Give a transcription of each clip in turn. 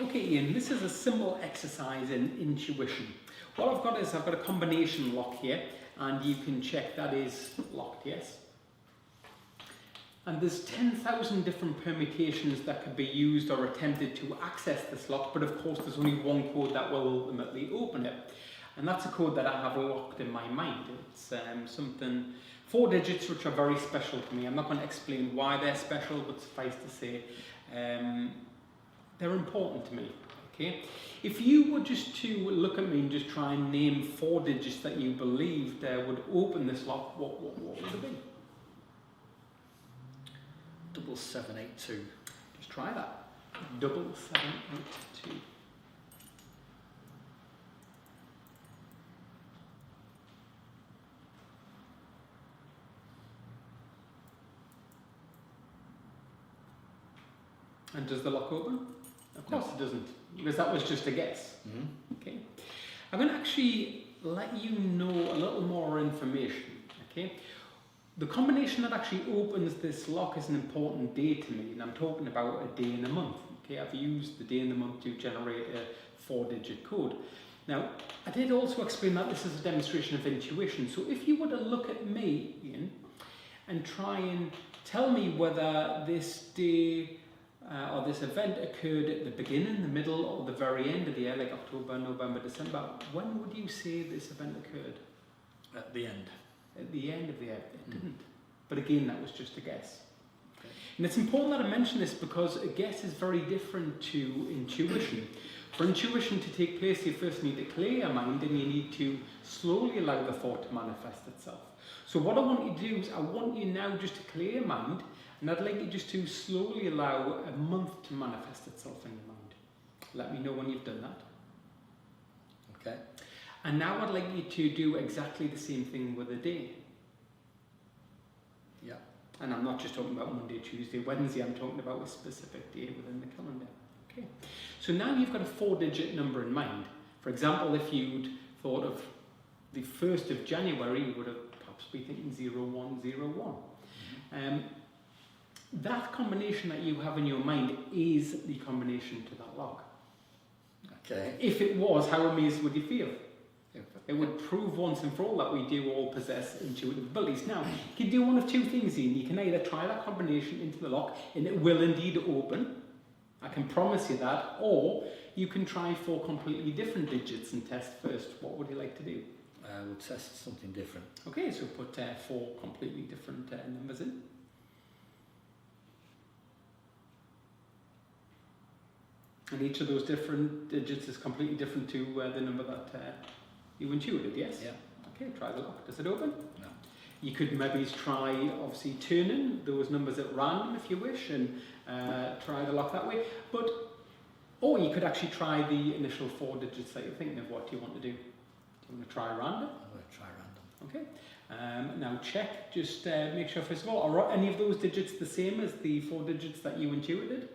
Okay, Ian, this is a simple exercise in intuition. What I've got is I've got a combination lock here, and you can check that is locked, yes? And there's 10,000 different permutations that could be used or attempted to access this lock, but of course there's only one code that will ultimately open it. And that's a code that I have locked in my mind. It's something, 4 digits which are very special to me. I'm not going to explain why they're special, but suffice to say, they're important to me. Okay? If you were just to look at me and just try and name 4 digits that you believed would open this lock, what would it be? 7782. Just try that. 7782. And does the lock open? Of course it doesn't, because that was just a guess. Okay. I'm going to actually let you know a little more information. Okay. The combination that actually opens this lock is an important day to me, and I'm talking about a day in a month. Okay, I've used the day in the month to generate a 4-digit code. Now, I did also explain that this is a demonstration of intuition. So if you were to look at me, Ian, and try and tell me whether this day or this event occurred at the beginning, the middle, or the very end of the year, like October, November, December, when would you say this event occurred? At the end. At the end of the year, it didn't. But again, that was just a guess. Okay. And it's important that I mention this because a guess is very different to intuition. For intuition to take place, you first need to clear your mind and you need to slowly allow the thought to manifest itself. So what I want you to do is I want you now just to clear your mind, and I'd like you just to slowly allow a month to manifest itself in your mind. Let me know when you've done that. Okay. And now I'd like you to do exactly the same thing with a day. Yeah. And I'm not just talking about Monday, Tuesday, Wednesday, I'm talking about a specific day within the calendar. Okay. So now you've got a 4-digit number in mind. For example, if you'd thought of the 1st of January, you would have perhaps be thinking 0101. That combination that you have in your mind is the combination to that lock. Okay. If it was, how amazed would you feel? It would prove once and for all that we do all possess intuitive abilities. Now, you can do one of 2 things, Ian. You can either try that combination into the lock and it will indeed open. I can promise you that. Or you can try 4 completely different digits and test first. What would you like to do? We'll test something different. Okay, so put 4 completely different numbers in. And each of those different digits is completely different to the number that you intuited, yes? Yeah. Okay, try the lock. Does it open? No. You could maybe try, obviously, turning those numbers at random if you wish, and try the lock that way. Or you could actually try the initial 4 digits that you're thinking of. What do you want to do? Do you want to try random? I'm going to try random. Okay. Now check, just make sure first of all, are any of those digits the same as the 4 digits that you intuited?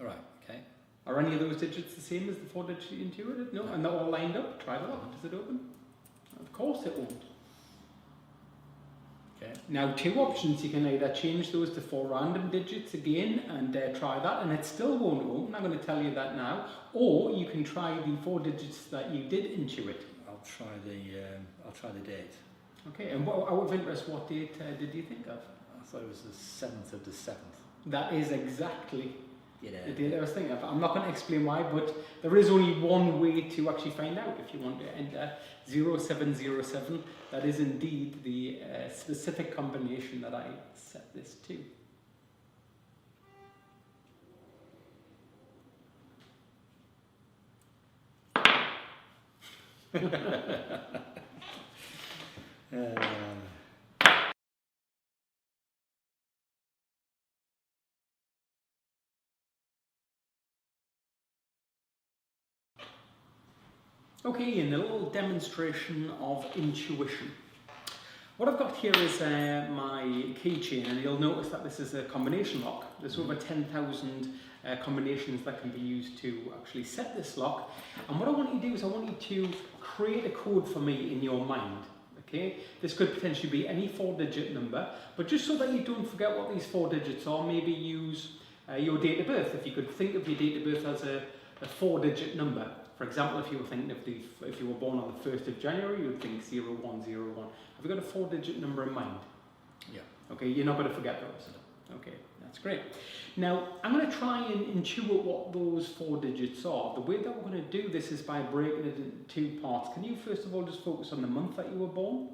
Alright, okay. Are any of those digits the same as the 4 digits you intuited? No? And they're all lined up? Try the lock. Does it open? Of course it won't. Okay. Now 2 options. You can either change those to 4 random digits again and try that, and it still won't open. I'm going to tell you that now. Or you can try the 4 digits that you did intuit. I'll try the date. Okay, and out of interest, what date did you think of? I thought it was the 7th of the 7th. That is exactly Yeah. the date I was thinking of. I'm not going to explain why, but there is only one way to actually find out. If you want to enter 0707, that is indeed the specific combination that I set this to. Okay, and a little demonstration of intuition. What I've got here is my keychain, and you'll notice that this is a combination lock. There's over 10,000 combinations that can be used to actually set this lock. And what I want you to do is I want you to create a code for me in your mind. Okay, this could potentially be any 4-digit number, but just so that you don't forget what these 4 digits are, maybe use your date of birth. If you could think of your date of birth as a 4-digit number. For example, if you were thinking of if you were born on the 1st of January, you would think 0101. Have you got a 4-digit number in mind? Yeah. Okay, you're not going to forget those. Okay, that's great. Now, I'm going to try and intuit what those 4 digits are. The way that we're going to do this is by breaking it into 2 parts. Can you first of all just focus on the month that you were born?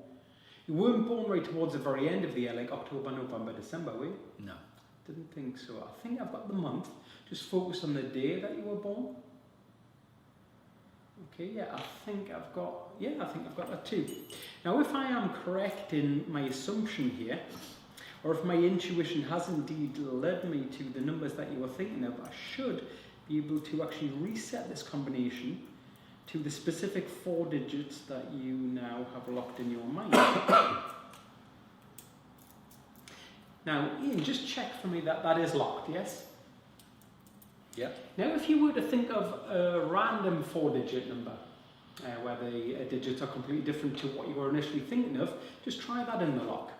You weren't born right towards the very end of the year, like October, November, December, were you? No. Didn't think so. I think I've got the month. Just focus on the day that you were born. Okay, yeah, I think I've got that too. Now, if I am correct in my assumption here, or if my intuition has indeed led me to the numbers that you were thinking of, I should be able to actually reset this combination to the specific 4 digits that you now have locked in your mind. Now, Ian, just check for me that that is locked, yes? Yeah. Now, if you were to think of a random 4-digit number, where the digits are completely different to what you were initially thinking of, just try that in the lock.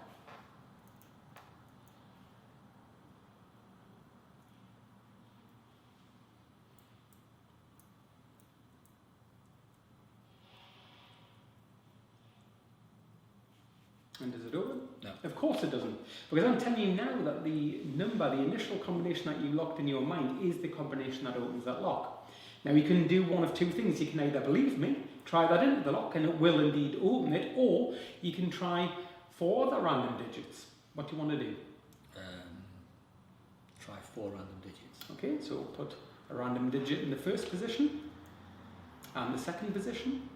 And does it open? No. Of course it doesn't. Because I'm telling you now that the number, the initial combination that you locked in your mind is the combination that opens that lock. Now you can do one of 2 things. You can either believe me, try that into the lock and it will indeed open it, or you can try 4 other random digits. What do you want to do? Try 4 random digits. Okay, so put a random digit in the first position, and the second position,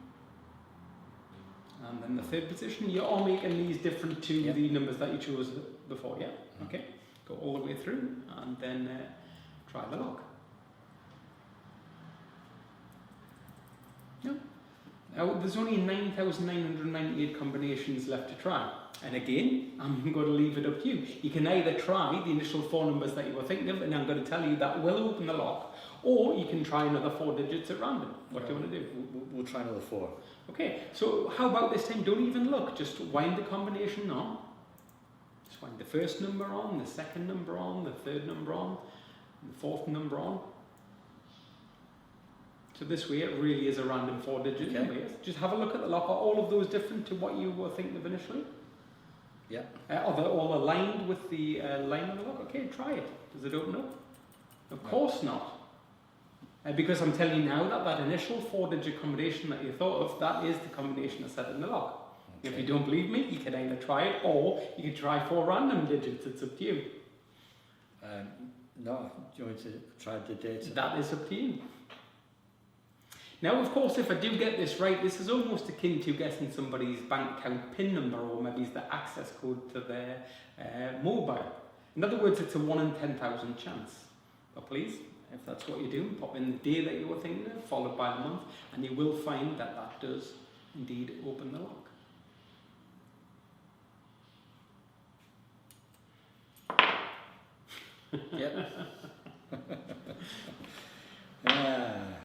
and then the third position. You're all making these different to the numbers that you chose before, yeah? Okay, go all the way through and then try the lock. No. Now, there's only 9,998 combinations left to try. And again, I'm going to leave it up to you. You can either try the initial 4 numbers that you were thinking of, and I'm going to tell you that will open the lock, or you can try another 4 digits at random. What do you want to do? We'll try another 4. Okay, so how about this time? Don't even look, just wind the combination on. Just wind the first number on, the second number on, the third number on, the 4th number on. So this way it really is a random 4-digit number. Yes? Just have a look at the lock. Are all of those different to what you were thinking of initially? Yeah. Are they all aligned with the line of the lock? Okay, try it. Does it open up? Of course not. Because I'm telling you now that that initial 4-digit combination that you thought of, that is the combination that's set in the lock. Okay. If you don't believe me, you can either try it, or you can try 4 random digits. It's up to you. No, do you want me to try the data? That is up to you. Now, of course, if I do get this right, this is almost akin to guessing somebody's bank account PIN number, or maybe it's the access code to their mobile. In other words, it's a 1 in 10,000 chance. But please, if that's what you're doing, pop in the day that you were thinking of, followed by the month, and you will find that that does indeed open the lock. Yep.